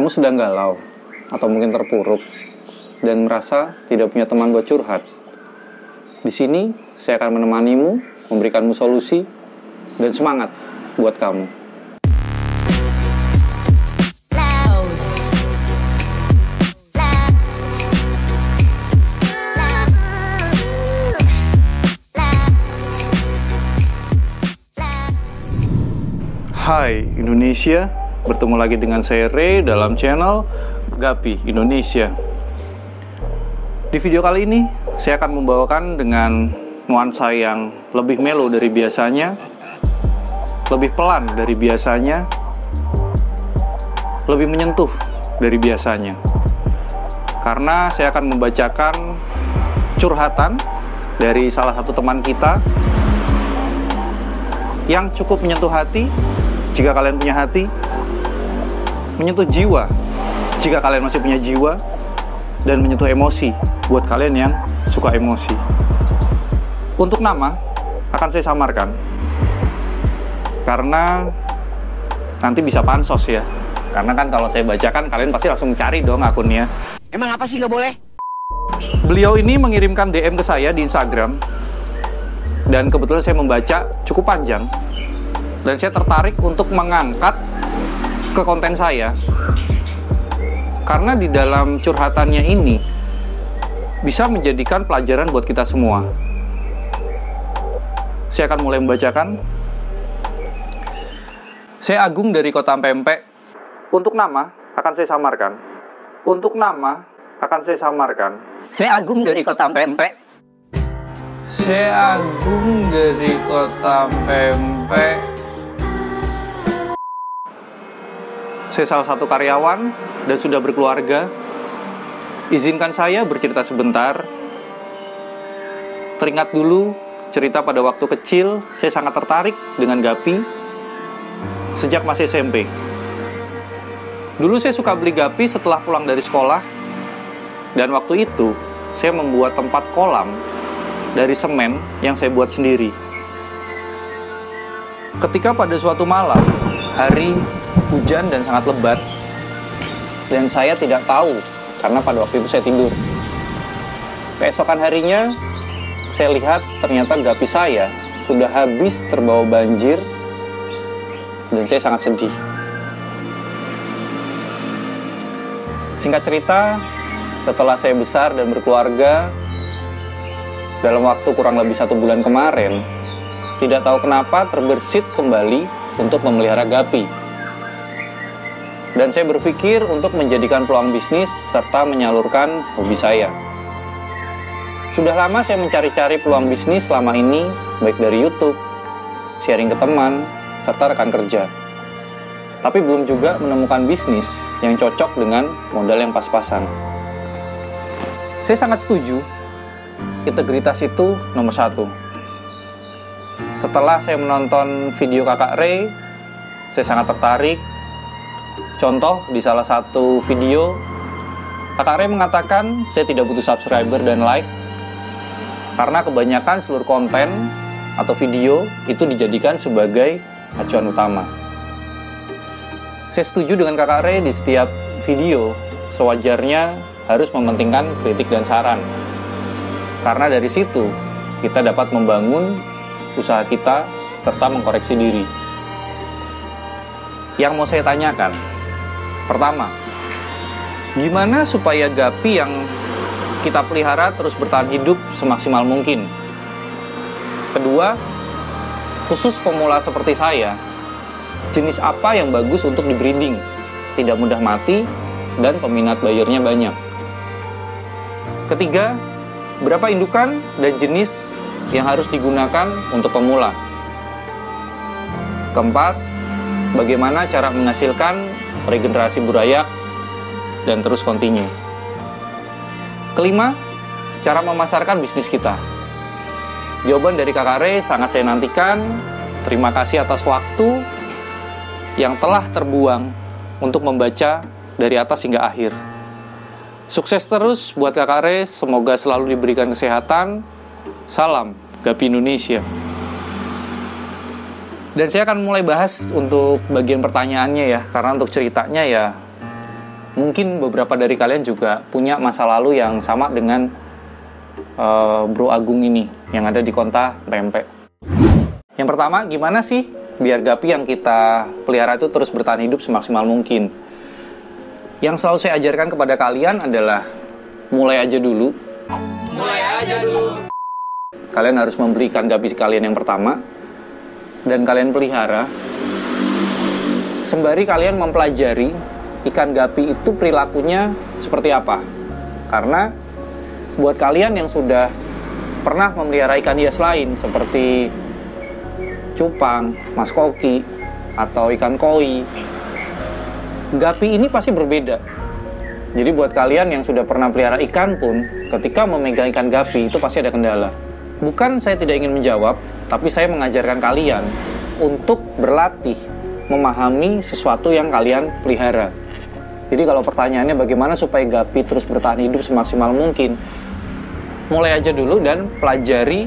Kamu sedang galau, atau mungkin terpuruk, dan merasa tidak punya teman buat curhat. Di sini, saya akan menemanimu, memberikanmu solusi, dan semangat buat kamu. Hai Indonesia, bertemu lagi dengan saya Ray dalam channel Gapi Indonesia. Di video kali ini, saya akan membawakan dengan nuansa yang lebih mellow dari biasanya, lebih pelan dari biasanya, lebih menyentuh dari biasanya. Karena saya akan membacakan curhatan dari salah satu teman kita yang cukup menyentuh hati, jika kalian punya hati, menyentuh jiwa jika kalian masih punya jiwa, dan menyentuh emosi buat kalian yang suka emosi. Untuk nama akan saya samarkan karena nanti bisa pansos ya. Karena kan kalau saya bacakan kalian pasti langsung cari dong akunnya. Emang apa sih nggak boleh? Beliau ini mengirimkan DM ke saya di Instagram, dan kebetulan saya membaca cukup panjang, dan saya tertarik untuk mengangkat ke konten saya. Karena di dalam curhatannya ini bisa menjadikan pelajaran buat kita semua. Saya akan mulai membacakan. Saya Agung dari Kota Pempek. Untuk nama akan saya samarkan. Untuk nama akan saya samarkan. Saya Agung dari Kota Pempek. Saya Agung dari Kota Pempek. Saya salah satu karyawan dan sudah berkeluarga. Izinkan saya bercerita sebentar. Teringat dulu cerita pada waktu kecil, saya sangat tertarik dengan Gapi sejak masih SMP. Dulu saya suka beli Gapi setelah pulang dari sekolah, dan waktu itu saya membuat tempat kolam dari semen yang saya buat sendiri. Ketika pada suatu malam, hari hujan dan sangat lebat, dan saya tidak tahu karena pada waktu itu saya tidur. Keesokan harinya, saya lihat ternyata Gapi saya sudah habis terbawa banjir, dan saya sangat sedih. Singkat cerita, setelah saya besar dan berkeluarga, dalam waktu kurang lebih 1 bulan kemarin, tidak tahu kenapa terbersit kembali untuk memelihara Gapi. Dan saya berpikir untuk menjadikan peluang bisnis serta menyalurkan hobi saya. Sudah lama saya mencari-cari peluang bisnis selama ini, baik dari YouTube, sharing ke teman, serta rekan kerja. Tapi belum juga menemukan bisnis yang cocok dengan modal yang pas-pasan. Saya sangat setuju, integritas itu nomor 1. Setelah saya menonton video kakak Ray, saya sangat tertarik. Contoh, di salah satu video, kakak Ray mengatakan saya tidak butuh subscriber dan like, karena kebanyakan seluruh konten atau video itu dijadikan sebagai acuan utama. Saya setuju dengan kakak Ray, di setiap video sewajarnya harus mementingkan kritik dan saran. Karena dari situ kita dapat membangun usaha kita serta mengkoreksi diri. Yang mau saya tanyakan, pertama, gimana supaya Gapi yang kita pelihara terus bertahan hidup semaksimal mungkin? Kedua, khusus pemula seperti saya, jenis apa yang bagus untuk di-breeding, tidak mudah mati, dan peminat buyernya banyak? Ketiga, berapa indukan dan jenis yang harus digunakan untuk pemula? Keempat, bagaimana cara menghasilkan regenerasi burayak dan terus continue? Kelima, cara memasarkan bisnis kita. Jawaban dari kakak Ray sangat saya nantikan. Terima kasih atas waktu yang telah terbuang untuk membaca dari atas hingga akhir. Sukses terus buat kakak Ray, semoga selalu diberikan kesehatan. Salam Gapi Indonesia. Dan saya akan mulai bahas untuk bagian pertanyaannya ya, karena untuk ceritanya ya Mungkin beberapa dari kalian juga punya masa lalu yang sama dengan Bro Agung ini yang ada di Konta Pempek. Yang pertama, gimana sih biar gapi yang kita pelihara itu terus bertahan hidup semaksimal mungkin? Yang selalu saya ajarkan kepada kalian adalah mulai aja dulu. Kalian harus membeli ikan gapi kalian yang pertama dan kalian pelihara. Sembari kalian mempelajari ikan gapi itu perilakunya seperti apa. Karena buat kalian yang sudah pernah memelihara ikan hias lain seperti cupang, mas koki, atau ikan koi, gapi ini pasti berbeda. Jadi buat kalian yang sudah pernah pelihara ikan pun, ketika memegang ikan gapi itu pasti ada kendala. Bukan saya tidak ingin menjawab, tapi saya mengajarkan kalian untuk berlatih memahami sesuatu yang kalian pelihara. Jadi kalau pertanyaannya bagaimana supaya gapi terus bertahan hidup semaksimal mungkin, mulai aja dulu dan pelajari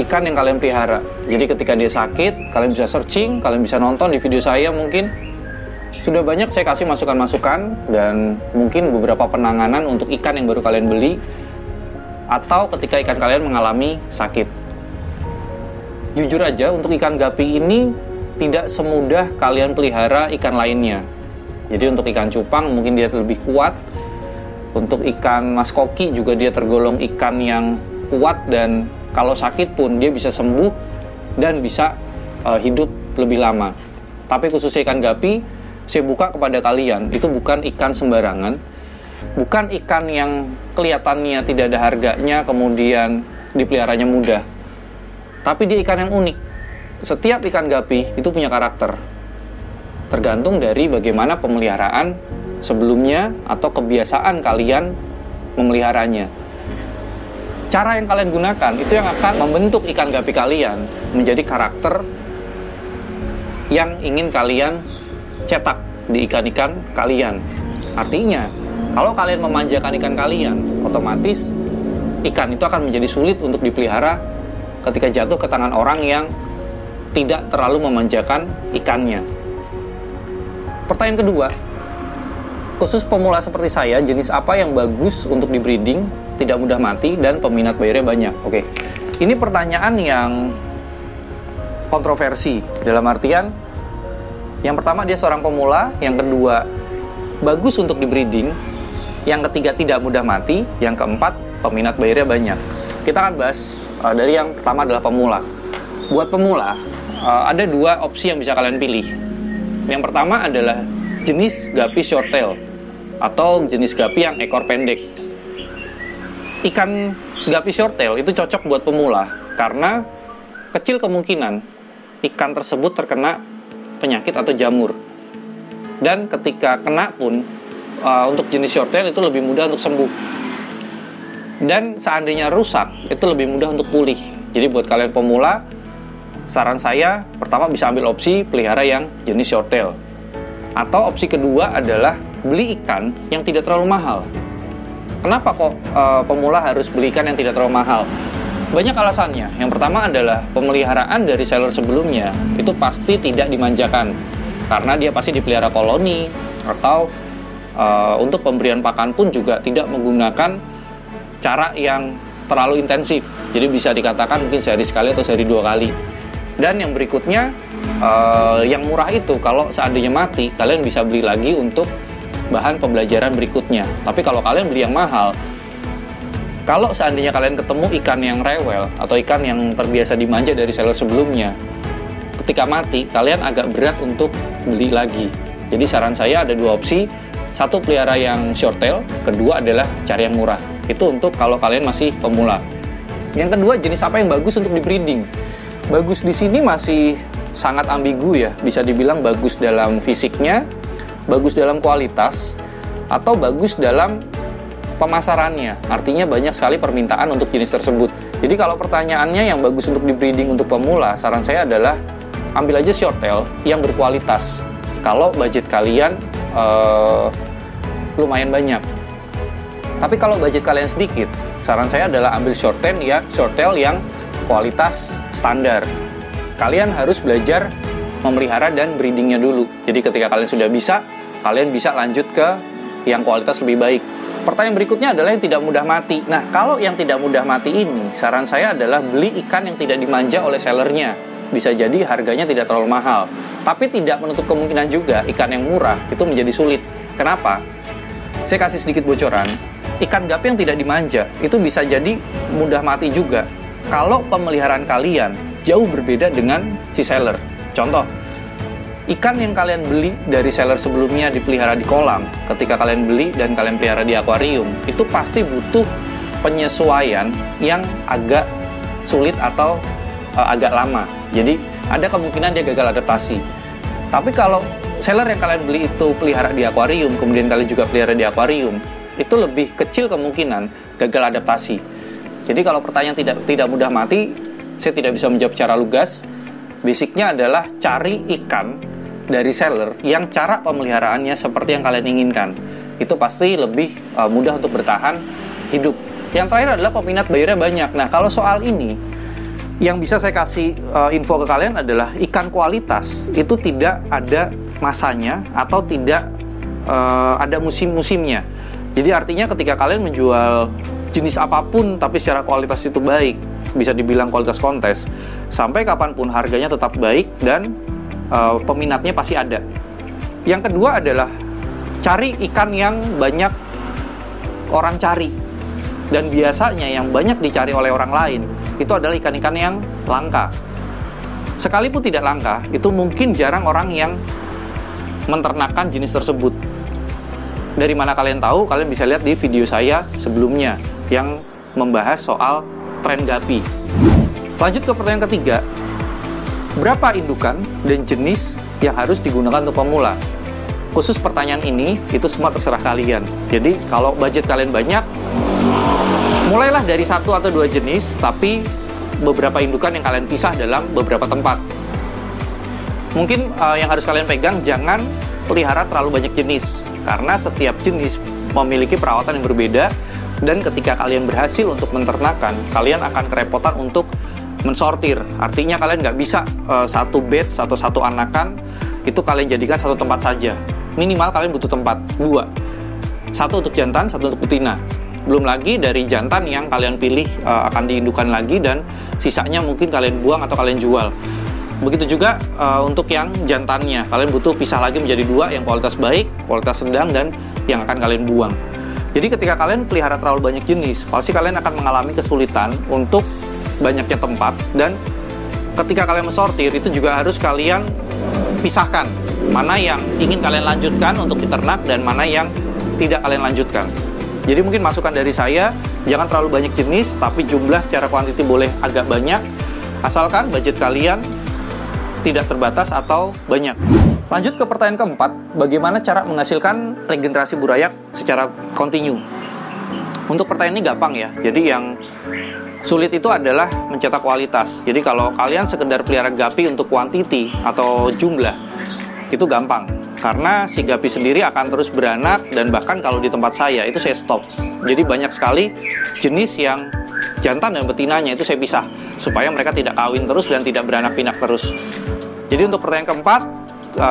ikan yang kalian pelihara. Jadi ketika dia sakit, kalian bisa searching, kalian bisa nonton di video saya mungkin. Sudah banyak saya kasih masukan-masukan dan mungkin beberapa penanganan untuk ikan yang baru kalian beli atau ketika ikan kalian mengalami sakit. Jujur aja, untuk ikan gapi ini tidak semudah kalian pelihara ikan lainnya. Jadi untuk ikan cupang mungkin dia lebih kuat. Untuk ikan mas koki juga dia tergolong ikan yang kuat dan kalau sakit pun dia bisa sembuh dan bisa hidup lebih lama. Tapi khususnya ikan gapi, saya buka kepada kalian, itu bukan ikan sembarangan. Bukan ikan yang kelihatannya tidak ada harganya kemudian dipeliharanya mudah. Tapi dia ikan yang unik. Setiap ikan gapi itu punya karakter. Tergantung dari bagaimana pemeliharaan sebelumnya atau kebiasaan kalian memeliharanya. Cara yang kalian gunakan itu yang akan membentuk ikan gapi kalian menjadi karakter yang ingin kalian cetak di ikan-ikan kalian. Artinya, kalau kalian memanjakan ikan kalian, otomatis ikan itu akan menjadi sulit untuk dipelihara ketika jatuh ke tangan orang yang tidak terlalu memanjakan ikannya. Pertanyaan kedua, khusus pemula seperti saya, jenis apa yang bagus untuk di breeding, tidak mudah mati, dan peminat bayarnya banyak? Oke, ini pertanyaan yang kontroversi. Dalam artian, yang pertama dia seorang pemula, yang kedua bagus untuk di breeding, yang ketiga tidak mudah mati, yang keempat peminat bayarnya banyak. Kita akan bahas dari yang pertama adalah pemula. Buat pemula, ada dua opsi yang bisa kalian pilih. Yang pertama adalah jenis gapi shorttail atau jenis gapi yang ekor pendek. Ikan gapi shorttail itu cocok buat pemula karena kecil kemungkinan ikan tersebut terkena penyakit atau jamur. Dan ketika kena pun untuk jenis shorttail itu lebih mudah untuk sembuh. Dan seandainya rusak itu lebih mudah untuk pulih. Jadi buat kalian pemula, saran saya pertama bisa ambil opsi pelihara yang jenis shorttail. Atau opsi kedua adalah beli ikan yang tidak terlalu mahal. Kenapa kok pemula harus beli ikan yang tidak terlalu mahal? Banyak alasannya. Yang pertama adalah pemeliharaan dari seller sebelumnya itu pasti tidak dimanjakan. Karena dia pasti dipelihara koloni atau untuk pemberian pakan pun juga tidak menggunakan cara yang terlalu intensif. Jadi bisa dikatakan mungkin sehari sekali atau sehari 2 kali. Dan yang berikutnya, yang murah itu kalau seandainya mati, kalian bisa beli lagi untuk bahan pembelajaran berikutnya. Tapi kalau kalian beli yang mahal, kalau seandainya kalian ketemu ikan yang rewel atau ikan yang terbiasa dimanja dari seller sebelumnya, ketika mati, kalian agak berat untuk beli lagi. Jadi saran saya ada dua opsi. Satu, pelihara yang shorttail. Kedua adalah cari yang murah. Itu untuk kalau kalian masih pemula. Yang kedua, jenis apa yang bagus untuk di breeding? Bagus di sini masih sangat ambigu ya. Bisa dibilang bagus dalam fisiknya, bagus dalam kualitas, atau bagus dalam pemasarannya. Artinya banyak sekali permintaan untuk jenis tersebut. Jadi kalau pertanyaannya yang bagus untuk di breeding untuk pemula, saran saya adalah ambil aja shorttail yang berkualitas. Kalau budget kalian lumayan banyak. Tapi kalau budget kalian sedikit, saran saya adalah ambil shorttail yang kualitas standar. Kalian harus belajar memelihara dan breedingnya dulu. Jadi ketika kalian sudah bisa, kalian bisa lanjut ke yang kualitas lebih baik. Pertanyaan berikutnya adalah yang tidak mudah mati. Nah, kalau yang tidak mudah mati ini, saran saya adalah beli ikan yang tidak dimanja oleh sellernya. Bisa jadi harganya tidak terlalu mahal. Tapi tidak menutup kemungkinan juga ikan yang murah itu menjadi sulit. Kenapa? Saya kasih sedikit bocoran. Ikan gapi yang tidak dimanja itu bisa jadi mudah mati juga kalau pemeliharaan kalian jauh berbeda dengan si seller. Contoh, ikan yang kalian beli dari seller sebelumnya dipelihara di kolam, ketika kalian beli dan kalian pelihara di akuarium, itu pasti butuh penyesuaian yang agak sulit atau agak lama. Jadi ada kemungkinan dia gagal adaptasi. Tapi kalau seller yang kalian beli itu pelihara di akuarium, kemudian kalian juga pelihara di akuarium, itu lebih kecil kemungkinan gagal adaptasi. Jadi kalau pertanyaan tidak mudah mati, saya tidak bisa menjawab secara lugas. Basicnya adalah cari ikan dari seller yang cara pemeliharaannya seperti yang kalian inginkan. Itu pasti lebih mudah untuk bertahan hidup. Yang terakhir adalah peminat bayarnya banyak. Nah, kalau soal ini yang bisa saya kasih info ke kalian adalah ikan kualitas itu tidak ada masanya atau tidak ada musim-musimnya. Jadi artinya ketika kalian menjual jenis apapun tapi secara kualitas itu baik, bisa dibilang kualitas kontes, sampai kapanpun harganya tetap baik dan peminatnya pasti ada. Yang kedua adalah cari ikan yang banyak orang cari, dan biasanya yang banyak dicari oleh orang lain itu adalah ikan-ikan yang langka. Sekalipun tidak langka, itu mungkin jarang orang yang menternakkan jenis tersebut. Dari mana kalian tahu? Kalian bisa lihat di video saya sebelumnya yang membahas soal tren gapi. Lanjut ke pertanyaan ketiga, berapa indukan dan jenis yang harus digunakan untuk pemula? Khusus pertanyaan ini, itu semua terserah kalian. Jadi, kalau budget kalian banyak, mulailah dari 1 atau 2 jenis, tapi beberapa indukan yang kalian pisah dalam beberapa tempat. Mungkin yang harus kalian pegang, jangan pelihara terlalu banyak jenis, karena setiap jenis memiliki perawatan yang berbeda, dan ketika kalian berhasil untuk menternakkan, kalian akan kerepotan untuk mensortir. Artinya kalian nggak bisa satu batch atau satu anakan itu kalian jadikan satu tempat saja. Minimal kalian butuh tempat 2. Satu untuk jantan, satu untuk betina. Belum lagi dari jantan yang kalian pilih akan diindukan lagi, dan sisanya mungkin kalian buang atau kalian jual. Begitu juga untuk yang jantannya, kalian butuh pisah lagi menjadi 2, yang kualitas baik, kualitas sedang, dan yang akan kalian buang. Jadi ketika kalian pelihara terlalu banyak jenis, pasti kalian akan mengalami kesulitan untuk banyaknya tempat, dan ketika kalian mensortir itu juga harus kalian pisahkan mana yang ingin kalian lanjutkan untuk diternak dan mana yang tidak kalian lanjutkan. Jadi mungkin masukan dari saya, jangan terlalu banyak jenis, tapi jumlah secara kuantiti boleh agak banyak, asalkan budget kalian tidak terbatas atau banyak. Lanjut ke pertanyaan keempat, bagaimana cara menghasilkan regenerasi burayak secara kontinu? Untuk pertanyaan ini gampang ya, jadi yang sulit itu adalah mencetak kualitas. Jadi kalau kalian sekedar pelihara gapi untuk kuantiti atau jumlah, itu gampang. Karena si gapi sendiri akan terus beranak, dan bahkan kalau di tempat saya, itu saya stop. Jadi banyak sekali jenis yang jantan dan betinanya itu saya pisah, supaya mereka tidak kawin terus dan tidak beranak pinak terus. Jadi untuk pertanyaan keempat,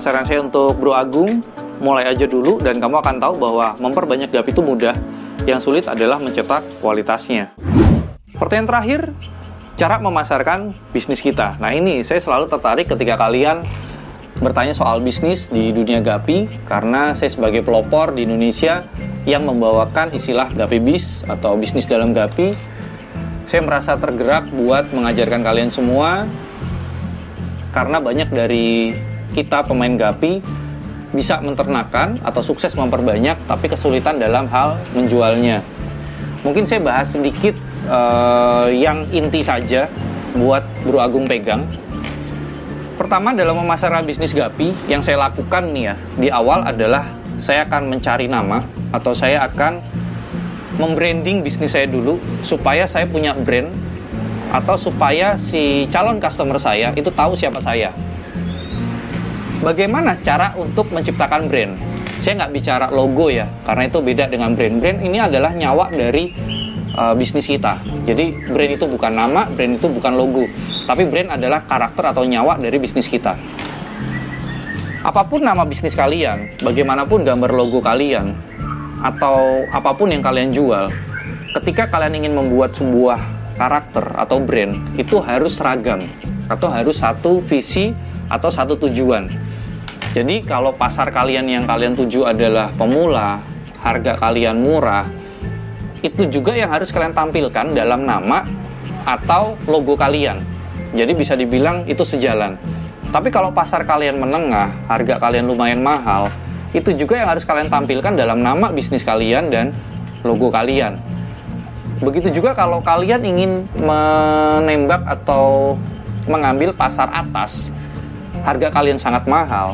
saran saya untuk Bro Agung, mulai aja dulu dan kamu akan tahu bahwa memperbanyak gapi itu mudah. Yang sulit adalah mencetak kualitasnya. Pertanyaan terakhir, cara memasarkan bisnis kita. Nah ini saya selalu tertarik ketika kalian bertanya soal bisnis di dunia gapi, karena saya sebagai pelopor di Indonesia yang membawakan istilah gapi bis atau bisnis dalam gapi, saya merasa tergerak buat mengajarkan kalian semua, karena banyak dari kita pemain gapi bisa menternakkan atau sukses memperbanyak, tapi kesulitan dalam hal menjualnya. Mungkin saya bahas sedikit yang inti saja buat Bro Agung pegang. Pertama, dalam memasarkan bisnis gapi, yang saya lakukan nih ya, di awal adalah saya akan mencari nama, atau saya akan membranding bisnis saya dulu, supaya saya punya brand, atau supaya si calon customer saya itu tahu siapa saya. Bagaimana cara untuk menciptakan brand? Saya nggak bicara logo ya, karena itu beda dengan brand. Brand ini adalah nyawa dari bisnis kita. Jadi brand itu bukan nama, brand itu bukan logo, tapi brand adalah karakter atau nyawa dari bisnis kita. Apapun nama bisnis kalian, bagaimanapun gambar logo kalian, atau apapun yang kalian jual, ketika kalian ingin membuat sebuah karakter atau brand, itu harus seragam atau harus satu visi atau satu tujuan. Jadi kalau pasar kalian yang kalian tuju adalah pemula, harga kalian murah, itu juga yang harus kalian tampilkan dalam nama atau logo kalian. Jadi bisa dibilang itu sejalan. Tapi kalau pasar kalian menengah, harga kalian lumayan mahal, itu juga yang harus kalian tampilkan dalam nama bisnis kalian dan logo kalian. Begitu juga kalau kalian ingin menembak atau mengambil pasar atas, harga kalian sangat mahal,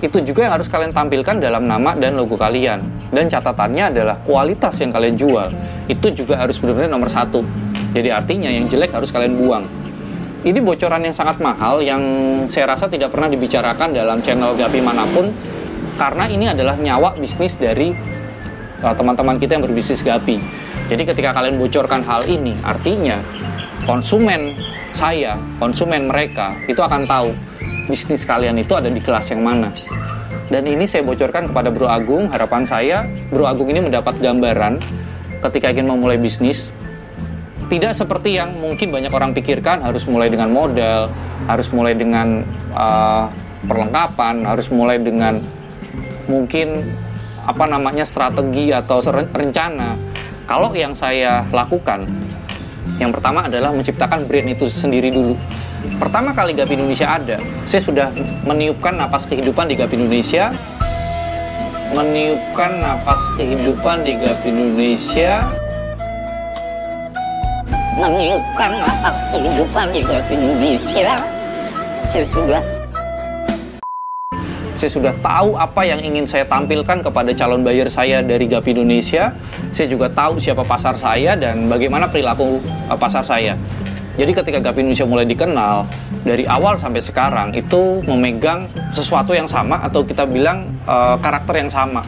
itu juga yang harus kalian tampilkan dalam nama dan logo kalian. Dan catatannya adalah kualitas yang kalian jual, itu juga harus benar-benar nomor satu. Jadi artinya yang jelek harus kalian buang. Ini bocoran yang sangat mahal yang saya rasa tidak pernah dibicarakan dalam channel Gapi manapun, karena ini adalah nyawa bisnis dari teman-teman kita yang berbisnis Gapi. Jadi ketika kalian bocorkan hal ini, artinya konsumen saya, konsumen mereka, itu akan tahu bisnis kalian itu ada di kelas yang mana. Dan ini saya bocorkan kepada Bro Agung. Harapan saya, Bro Agung ini mendapat gambaran ketika ingin memulai bisnis. Tidak seperti yang mungkin banyak orang pikirkan, harus mulai dengan modal, harus mulai dengan perlengkapan, harus mulai dengan mungkin strategi atau rencana. Kalau yang saya lakukan, yang pertama adalah menciptakan brand itu sendiri dulu. Pertama kali Gapi Indonesia ada, saya sudah meniupkan napas kehidupan di Gapi Indonesia. Meniupkan napas kehidupan di Gapi Indonesia. Meniupkan napas kehidupan di Gapi Indonesia. Saya sudah tahu apa yang ingin saya tampilkan kepada calon buyer saya dari Gapi Indonesia. Saya juga tahu siapa pasar saya dan bagaimana perilaku pasar saya. Jadi ketika Gapi Indonesia mulai dikenal, dari awal sampai sekarang itu memegang sesuatu yang sama atau kita bilang karakter yang sama.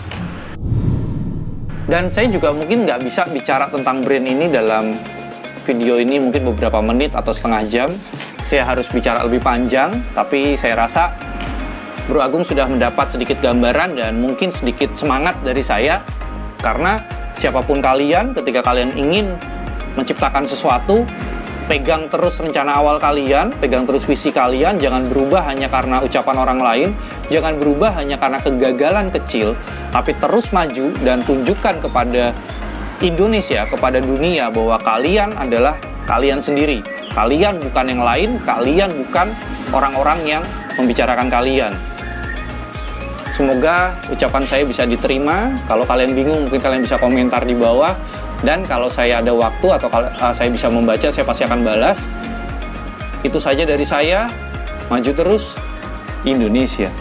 Dan saya juga mungkin nggak bisa bicara tentang brand ini dalam video ini mungkin beberapa menit atau setengah jam. Saya harus bicara lebih panjang, tapi saya rasa Bro Agung sudah mendapat sedikit gambaran dan mungkin sedikit semangat dari saya. Karena siapapun kalian, ketika kalian ingin menciptakan sesuatu, pegang terus rencana awal kalian, pegang terus visi kalian, jangan berubah hanya karena ucapan orang lain, jangan berubah hanya karena kegagalan kecil, tapi terus maju dan tunjukkan kepada Indonesia, kepada dunia bahwa kalian adalah kalian sendiri. Kalian bukan yang lain, kalian bukan orang-orang yang membicarakan kalian. Semoga ucapan saya bisa diterima. Kalau kalian bingung, mungkin kalian bisa komentar di bawah. Dan kalau saya ada waktu atau saya bisa membaca, saya pasti akan balas. Itu saja dari saya. Maju terus, Indonesia.